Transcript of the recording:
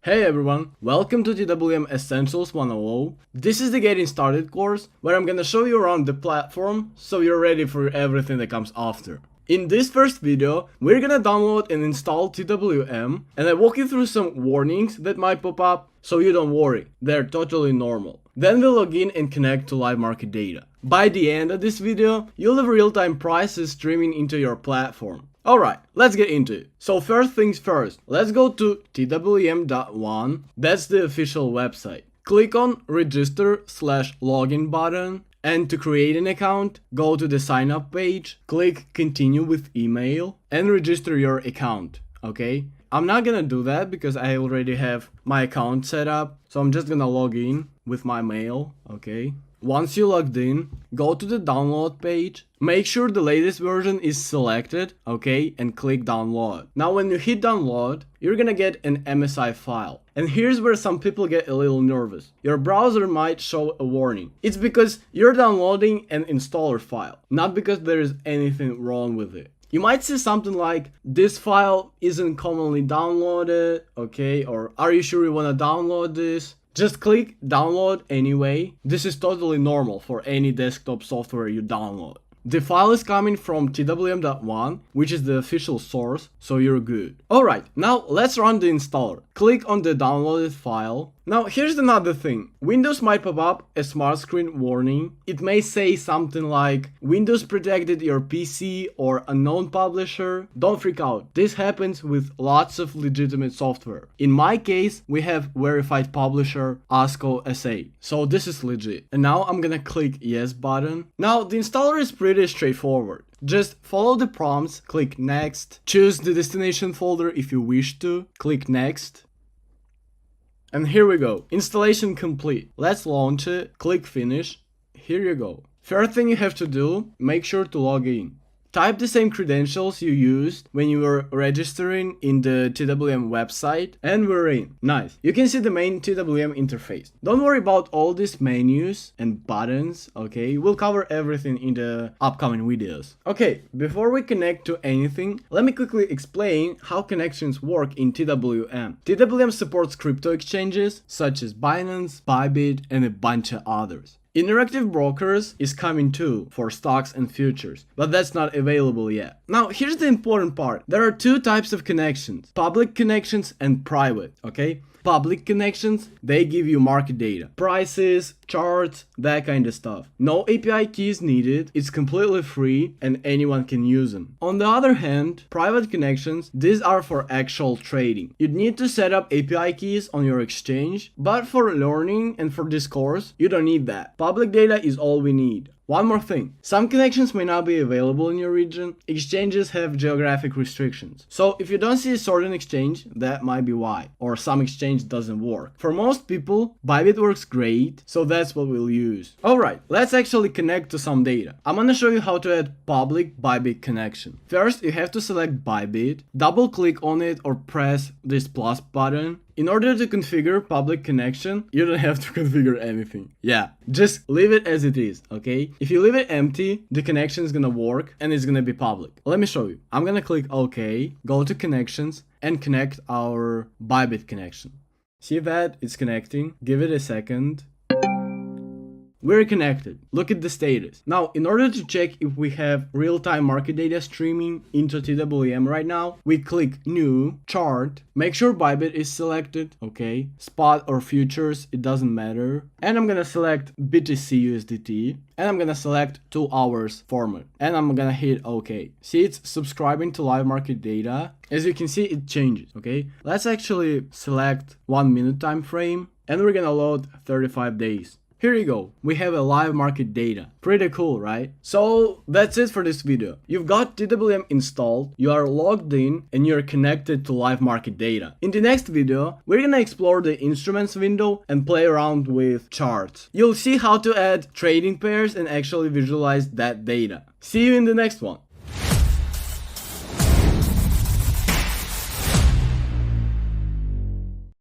Hey everyone, welcome to TWM Essentials 100. This is the Getting Started course where I'm gonna show you around the platform so you're ready for everything that comes after. In this first video, we're gonna download and install TWM, and I walk you through some warnings that might pop up, so you don't worry, they're totally normal. Then we'll log in and connect to live market data. By the end of this video, you'll have real-time prices streaming into your platform. Alright, let's get into it. So first things first, let's go to twm.one, that's the official website. Click on register/login button, and to create an account, go to the sign up page, click continue with email, and register your account, okay? I'm not gonna do that because I already have my account set up, so I'm just gonna log in with my mail, okay? Once you logged in, go to the download page, make sure the latest version is selected, okay, and click download. Now when you hit download, you're gonna get an MSI file. And here's where some people get a little nervous. Your browser might show a warning. It's because you're downloading an installer file, not because there is anything wrong with it. You might see something like, this file isn't commonly downloaded, okay, or are you sure you wanna download this? Just click download anyway. This is totally normal for any desktop software you download. The file is coming from twm.one, which is the official source, so you're good. Alright, now let's run the installer. Click on the downloaded file. Now here's another thing. Windows might pop up a smart screen warning. It may say something like, Windows protected your PC or unknown publisher. Don't freak out. This happens with lots of legitimate software. In my case, we have verified publisher ASCO SA. So this is legit. And now I'm gonna click yes button. Now the installer is pretty straightforward. Just follow the prompts, click next, choose the destination folder if you wish to, click next. And here we go, installation complete. Let's launch it, click finish, here you go. First thing you have to do, make sure to log in. Type the same credentials you used when you were registering in the TWM website, and we're in. Nice. You can see the main TWM interface. Don't worry about all these menus and buttons, okay? We'll cover everything in the upcoming videos. Okay, before we connect to anything, let me quickly explain how connections work in TWM. TWM supports crypto exchanges such as Binance, Bybit, and a bunch of others. Interactive brokers is coming too for stocks and futures, but that's not available yet. Now here's the important part. There are two types of connections, public connections and private, okay? Public connections, they give you market data, prices, charts, that kind of stuff. No API keys needed, it's completely free and anyone can use them. On the other hand, private connections, these are for actual trading. You'd need to set up API keys on your exchange, but for learning and for this course, you don't need that. Public data is all we need. One more thing, some connections may not be available in your region. Exchanges have geographic restrictions. So if you don't see a certain exchange, that might be why. Or some exchange doesn't work. For most people, Bybit works great, so that's what we'll use. Alright, let's actually connect to some data. I'm gonna show you how to add public Bybit connection. First, you have to select Bybit, double click on it or press this plus button. In order to configure public connection, you don't have to configure anything. Yeah, just leave it as it is, okay? If you leave it empty, the connection is gonna work and it's gonna be public. Let me show you. I'm gonna click OK, go to connections and connect our Bybit connection. See that? It's connecting. Give it a second. We're connected. Look at the status. Now, in order to check if we have real-time market data streaming into TWM right now, we click New, Chart, make sure Bybit is selected, okay? Spot or futures, it doesn't matter. And I'm gonna select BTCUSDT, and I'm gonna select 2 hours format, and I'm gonna hit OK. See, it's subscribing to live market data. As you can see, it changes, okay? Let's actually select 1 minute time frame, and we're gonna load 35 days. Here you go, we have a live market data. Pretty cool, right? So that's it for this video. You've got TWM installed, you are logged in, and you're connected to live market data. In the next video, we're gonna explore the instruments window and play around with charts. You'll see how to add trading pairs and actually visualize that data. See you in the next one.